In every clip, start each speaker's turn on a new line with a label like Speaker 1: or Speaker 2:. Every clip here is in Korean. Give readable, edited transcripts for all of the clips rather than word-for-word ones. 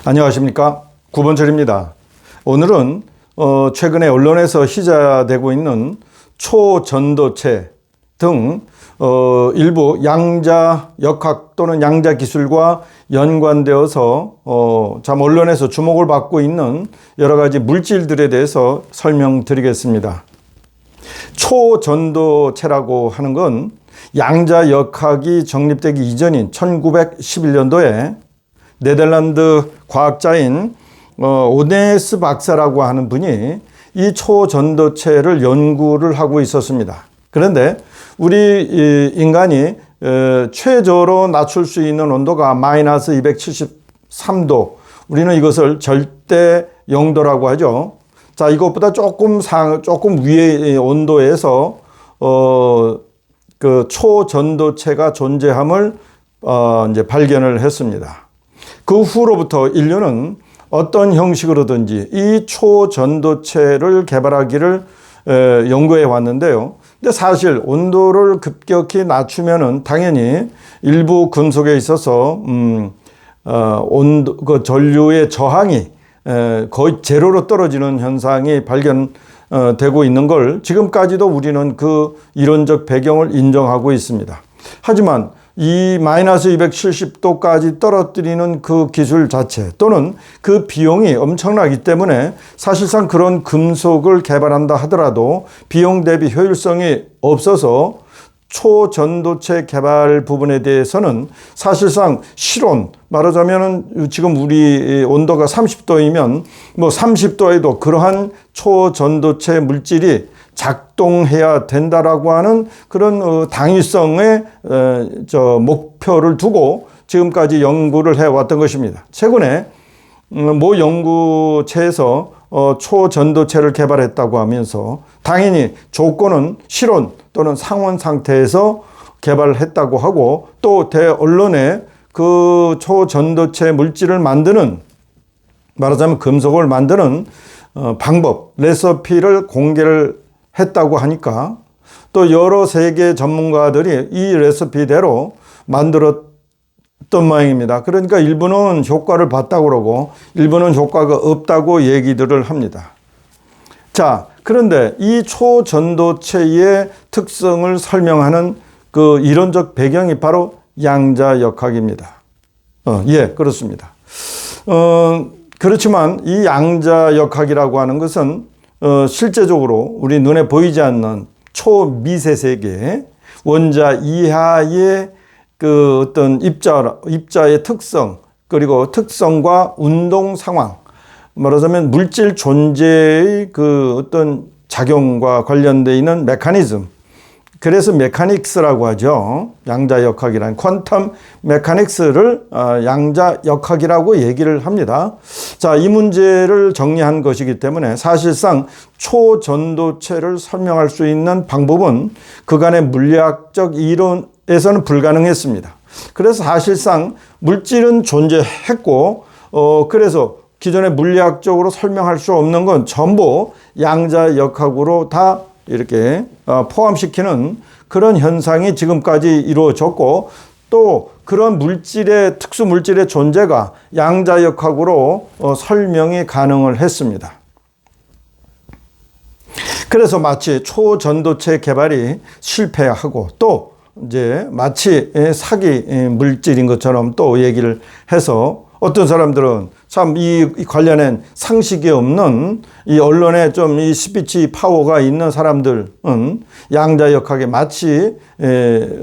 Speaker 1: 안녕하십니까, 구본철입니다. 오늘은 최근에 언론에서 희자되고 있는 초전도체 등 일부 양자역학 또는 양자기술과 연관되어서 참 언론에서 주목을 받고 있는 여러 가지 물질들에 대해서 설명드리겠습니다. 초전도체라고 하는 건 양자역학이 정립되기 이전인 1911년도에 네덜란드 과학자인 오네스 박사라고 하는 분이 이 초전도체를 연구를 하고 있었습니다. 그런데 우리 인간이 최저로 낮출 수 있는 온도가 마이너스 273도, 우리는 이것을 절대 영도라고 하죠. 자, 이것보다 조금 위의 온도에서 그 초전도체가 존재함을 이제 발견을 했습니다. 그 후로부터 인류는 어떤 형식으로든지 이 초전도체를 개발하기를 연구해 왔는데요. 근데 사실 온도를 급격히 낮추면은 당연히 일부 금속에 있어서 그 전류의 저항이 거의 제로로 떨어지는 현상이 발견되고 있는 걸 지금까지도 우리는 그 이론적 배경을 인정하고 있습니다. 하지만 이 마이너스 270도까지 떨어뜨리는 그 기술 자체 또는 그 비용이 엄청나기 때문에 사실상 그런 금속을 개발한다 하더라도 비용 대비 효율성이 없어서 초전도체 개발 부분에 대해서는 사실상 실온, 말하자면은 지금 우리 온도가 30도이면 뭐 30도에도 그러한 초전도체 물질이 작동해야 된다라고 하는 그런 당위성의 목표를 두고 지금까지 연구를 해왔던 것입니다. 최근에 모 연구체에서 초전도체를 개발했다고 하면서 당연히 조건은 실온 또는 상온 상태에서 개발을 했다고 하고 또 대언론에 그 초전도체 물질을 만드는, 말하자면 금속을 만드는 방법, 레시피를 공개를 했다고 하니까 또 여러 세계 전문가들이 이 레시피대로 만들었던 모양입니다. 그러니까 일부는 효과를 봤다고 그러고 일부는 효과가 없다고 얘기들을 합니다. 자, 그런데 이 초전도체의 특성을 설명하는 그 이론적 배경이 바로 양자역학입니다. 예, 그렇습니다. 그렇지만 이 양자역학이라고 하는 것은 실제적으로 우리 눈에 보이지 않는 초미세 세계, 원자 이하의 그 어떤 입자의 특성, 그리고 특성과 운동 상황, 말하자면 물질 존재의 그 어떤 작용과 관련되어 있는 메커니즘, 그래서 메카닉스라고 하죠. 양자역학이라는 퀀텀 메카닉스를 양자역학이라고 얘기를 합니다. 자, 이 문제를 정리한 것이기 때문에 사실상 초전도체를 설명할 수 있는 방법은 그간의 물리학적 이론에서는 불가능했습니다. 그래서 사실상 물질은 존재했고 그래서 기존의 물리학적으로 설명할 수 없는 건 전부 양자역학으로 다 이렇게 포함시키는 그런 현상이 지금까지 이루어졌고 또 그런 물질의 특수 물질의 존재가 양자역학으로 설명이 가능을 했습니다. 그래서 마치 초전도체 개발이 실패하고 또 이제 마치 사기 물질인 것처럼 또 얘기를 해서 어떤 사람들은 참 이 관련된 상식이 없는 이 언론에 좀 이 스피치 파워가 있는 사람들은 양자역학이 마치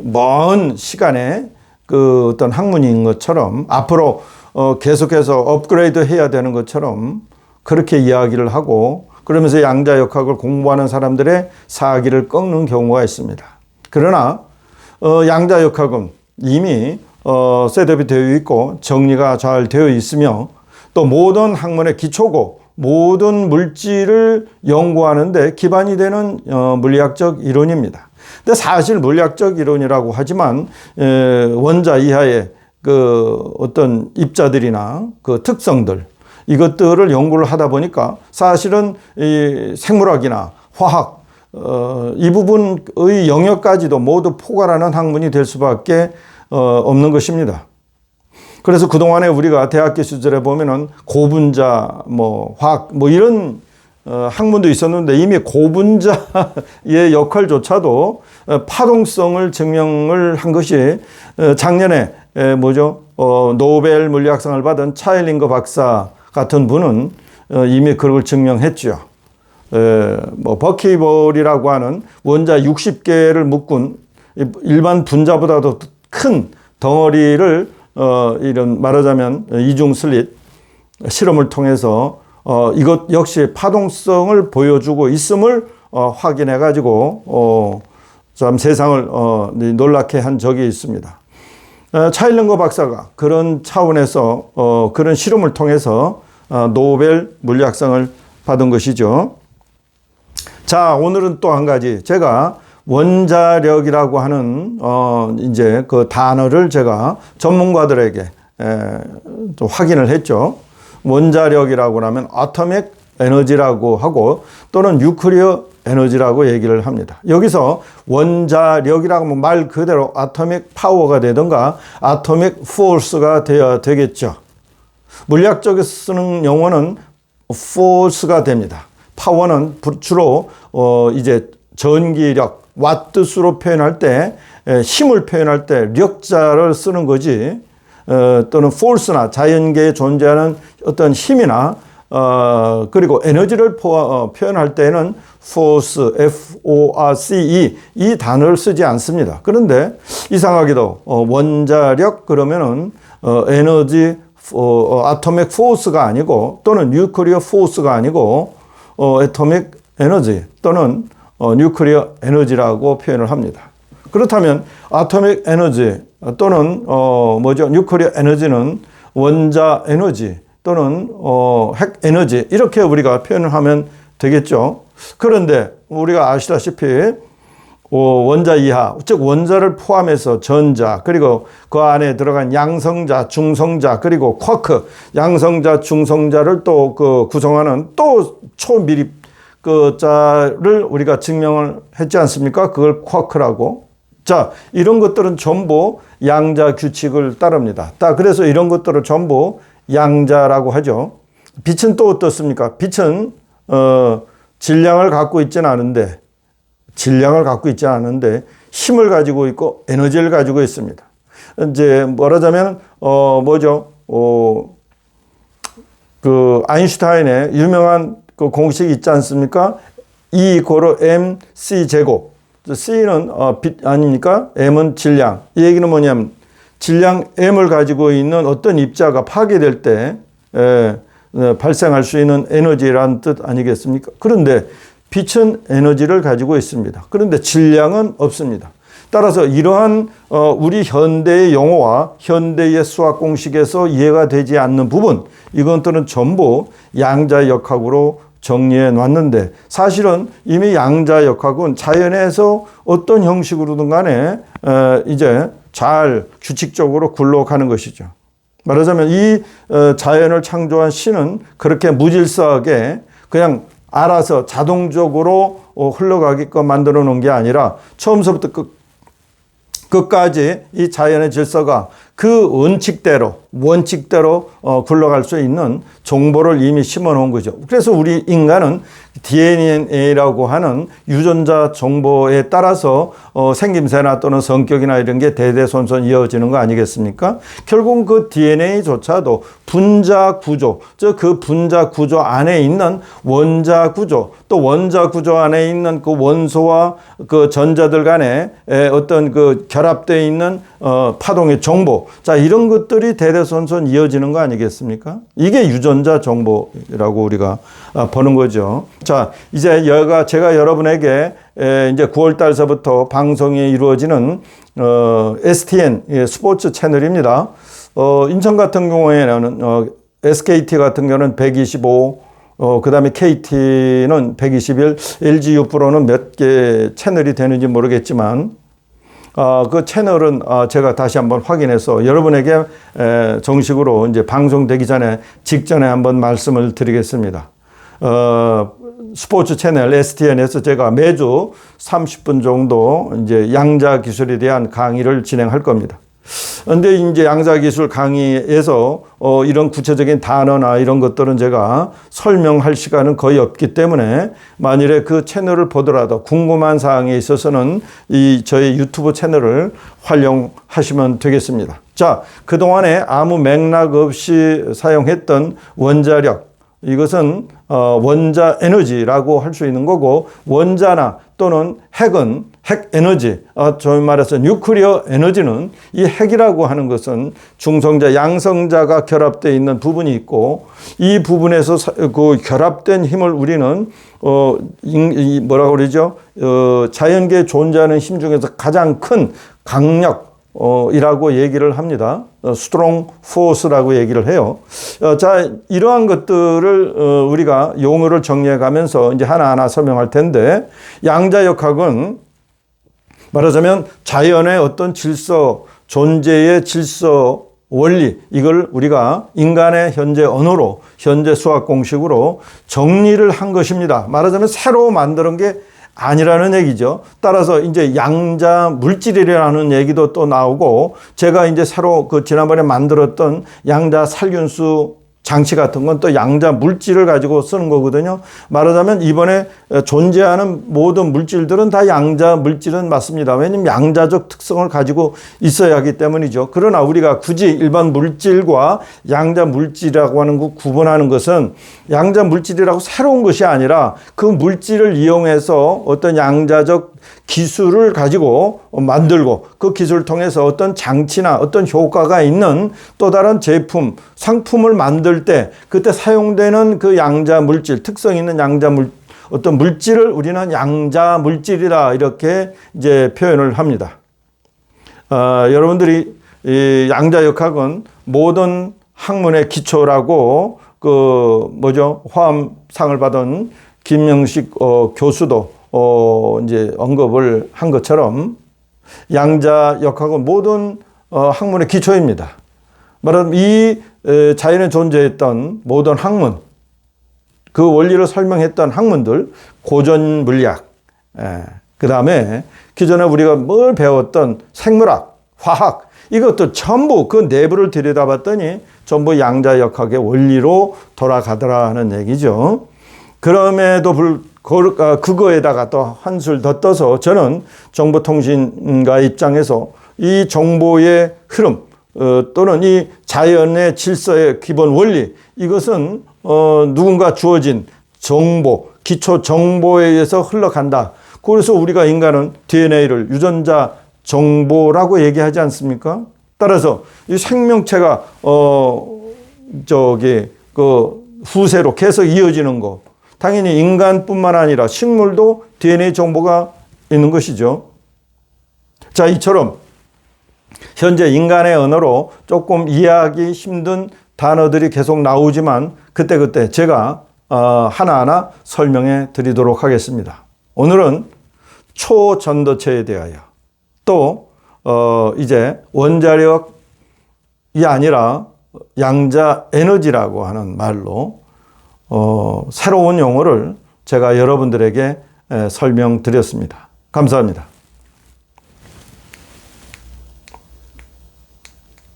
Speaker 1: 먼 시간에 그 어떤 학문인 것처럼 앞으로 계속해서 업그레이드 해야 되는 것처럼 그렇게 이야기를 하고 그러면서 양자역학을 공부하는 사람들의 사기를 꺾는 경우가 있습니다. 그러나 양자역학은 이미 셋업이 되어 있고 정리가 잘 되어 있으며 또 모든 학문의 기초고 모든 물질을 연구하는 데 기반이 되는 물리학적 이론입니다. 근데 사실 물리학적 이론이라고 하지만 원자 이하의 그 어떤 입자들이나 그 특성들 이것들을 연구를 하다 보니까 사실은 이 생물학이나 화학 이 부분의 영역까지도 모두 포괄하는 학문이 될 수밖에 없는 것입니다. 그래서 그동안에 우리가 대학교 시절에 보면은 고분자, 화학, 이런 학문도 있었는데 이미 고분자의 역할조차도 파동성을 증명을 한 것이 작년에 노벨 물리학상을 받은 차일링거 박사 같은 분은 이미 그걸 증명했죠. 버케이볼이라고 하는 원자 60개를 묶은 일반 분자보다도 큰 덩어리를 이런 말하자면 이중 슬릿 실험을 통해서 이것 역시 파동성을 보여주고 있음을 확인해 가지고 참 세상을 놀랍게 한 적이 있습니다. 차일링거 박사가 그런 차원에서 그런 실험을 통해서 노벨 물리학상을 받은 것이죠. 자, 오늘은 또 한 가지 제가 원자력이라고 하는 이제 그 단어를 제가 전문가들에게 또 확인을 했죠. 원자력이라고 하면 아토믹 에너지라고 하고 또는 뉴클리어 에너지라고 얘기를 합니다. 여기서 원자력이라고 하면 말 그대로 아토믹 파워가 되든가 아토믹 포스가 되어야 되겠죠. 물리학적으로 쓰는 용어는 포스가 됩니다. 파워는 주로 이제 전기력, 와트수로 표현할 때 힘을 표현할 때 력자를 쓰는 거지 또는 force나 자연계에 존재하는 어떤 힘이나 그리고 에너지를 표현할 때는 force, F-O-R-C-E 이 단어를 쓰지 않습니다. 그런데 이상하게도 원자력 그러면은 에너지 아토믹 포스가 아니고 또는 뉴클리어 포스가 아니고 애토믹 에너지 또는 뉴클리어 에너지라고 표현을 합니다. 그렇다면 아토믹 에너지 또는 뉴클리어 에너지는 원자 에너지 또는 핵 에너지 이렇게 우리가 표현을 하면 되겠죠. 그런데 우리가 아시다시피 원자 이하, 즉 원자를 포함해서 전자 그리고 그 안에 들어간 양성자, 중성자 그리고 쿼크, 양성자, 중성자를 또 구성하는 또 초미립 자를 우리가 증명을 했지 않습니까? 그걸 쿼크라고. 자, 이런 것들은 전부 양자 규칙을 따릅니다. 그래서 이런 것들을 전부 양자라고 하죠. 빛은 또 어떻습니까? 빛은 질량을 갖고 있지는 않은데 힘을 가지고 있고 에너지를 가지고 있습니다. 이제 말하자면 그 아인슈타인의 유명한 그 공식이 있지 않습니까? E = mc 제곱. C는 빛 아닙니까? M은 질량. 이 얘기는 뭐냐면 질량 M을 가지고 있는 어떤 입자가 파괴될 때 발생할 수 있는 에너지라는 뜻 아니겠습니까? 그런데 빛은 에너지를 가지고 있습니다. 그런데 질량은 없습니다. 따라서 이러한 우리 현대의 용어와 현대의 수학 공식에서 이해가 되지 않는 부분 이것들은 전부 양자역학으로 정리해 놨는데 사실은 이미 양자역학은 자연에서 어떤 형식으로든 간에 이제 잘 규칙적으로 굴러가는 것이죠. 말하자면 이 자연을 창조한 신은 그렇게 무질서하게 그냥 알아서 자동적으로 흘러가게끔 만들어 놓은 게 아니라 처음서부터 끝까지 이 자연의 질서가 그 원칙대로 굴러갈 수 있는 정보를 이미 심어 놓은 거죠. 그래서 우리 인간은 DNA라고 하는 유전자 정보에 따라서 생김새나 또는 성격이나 이런 게 대대손손 이어지는 거 아니겠습니까? 결국은 그 DNA조차도 분자 구조, 즉 그 분자 구조 안에 있는 원자 구조, 또 원자 구조 안에 있는 그 원소와 그 전자들 간에 어떤 그 결합되어 있는 파동의 정보, 자 이런 것들이 대대손손 이어지는 거 아니겠습니까? 이게 유전자 정보라고 우리가 보는 거죠. 자, 이제 제가 여러분에게 이제 9월 달서부터 방송이 이루어지는 STN 스포츠 채널입니다. 인천 같은 경우에는 SKT 같은 경우는 125, 그 다음에 KT는 121, LG U-PRO는 몇 개 채널이 되는지 모르겠지만 그 채널은 제가 다시 한번 확인해서 여러분에게 정식으로 이제 방송되기 직전에 한번 말씀을 드리겠습니다. 스포츠 채널 STN에서 제가 매주 30분 정도 이제 양자 기술에 대한 강의를 진행할 겁니다. 근데 이제 양자기술 강의에서 이런 구체적인 단어나 이런 것들은 제가 설명할 시간은 거의 없기 때문에 만일에 그 채널을 보더라도 궁금한 사항에 있어서는 저희 유튜브 채널을 활용하시면 되겠습니다. 자, 그동안에 아무 맥락 없이 사용했던 원자력, 이것은 원자 에너지라고 할 수 있는 거고, 원자나 또는 핵은 핵 에너지, 저희 말해서 뉴클리어 에너지는 이 핵이라고 하는 것은 중성자, 양성자가 결합되어 있는 부분이 있고, 이 부분에서 그 결합된 힘을 우리는 뭐라고 그러죠? 자연계에 존재하는 힘 중에서 가장 큰 강력 이라고 얘기를 합니다. strong force라고 얘기를 해요. 자, 이러한 것들을 우리가 용어를 정리해 가면서 이제 하나하나 설명할 텐데, 양자역학은 말하자면 자연의 어떤 질서, 존재의 질서, 원리, 이걸 우리가 인간의 현재 언어로, 현재 수학 공식으로 정리를 한 것입니다. 말하자면 새로 만드는 게 아니라는 얘기죠. 따라서 이제 양자 물질이라는 얘기도 또 나오고, 제가 이제 새로 지난번에 만들었던 양자 살균수 장치 같은 건 또 양자 물질을 가지고 쓰는 거거든요. 말하자면 이번에 존재하는 모든 물질들은 다 양자 물질은 맞습니다. 왜냐하면 양자적 특성을 가지고 있어야 하기 때문이죠. 그러나 우리가 굳이 일반 물질과 양자 물질이라고 하는 거 구분하는 것은 양자 물질이라고 새로운 것이 아니라 그 물질을 이용해서 어떤 양자적 기술을 가지고 만들고, 그 기술을 통해서 어떤 장치나 어떤 효과가 있는 또 다른 제품, 상품을 만들 때 그때 사용되는 그 양자 물질, 특성 있는 양자 어떤 물질을 우리는 양자 물질이다, 이렇게 이제 표현을 합니다. 여러분들이 이 양자역학은 모든 학문의 기초라고 화엄상을 받은 김명식 교수도 이제 언급을 한 것처럼 양자역학은 모든 학문의 기초입니다. 말하자면 이 자연에 존재했던 모든 학문, 그 원리를 설명했던 학문들, 고전 물리학, 그 다음에 기존에 우리가 뭘 배웠던 생물학, 화학, 이것도 전부 그 내부를 들여다봤더니 전부 양자역학의 원리로 돌아가더라는 얘기죠. 그럼에도 그거에다가 또 한술 더 떠서 저는 정보통신가 입장에서 이 정보의 흐름, 또는 이 자연의 질서의 기본 원리, 이것은 누군가 주어진 정보, 기초 정보에 의해서 흘러간다. 그래서 우리가 인간은 DNA를 유전자 정보라고 얘기하지 않습니까? 따라서 이 생명체가 후세로 계속 이어지는 거, 당연히 인간뿐만 아니라 식물도 DNA 정보가 있는 것이죠. 자, 이처럼 현재 인간의 언어로 조금 이해하기 힘든 단어들이 계속 나오지만 그때그때 제가 하나하나 설명해 드리도록 하겠습니다. 오늘은 초전도체에 대하여, 또 이제 원자력이 아니라 양자 에너지라고 하는 말로 새로운 용어를 제가 여러분들에게 설명드렸습니다. 감사합니다.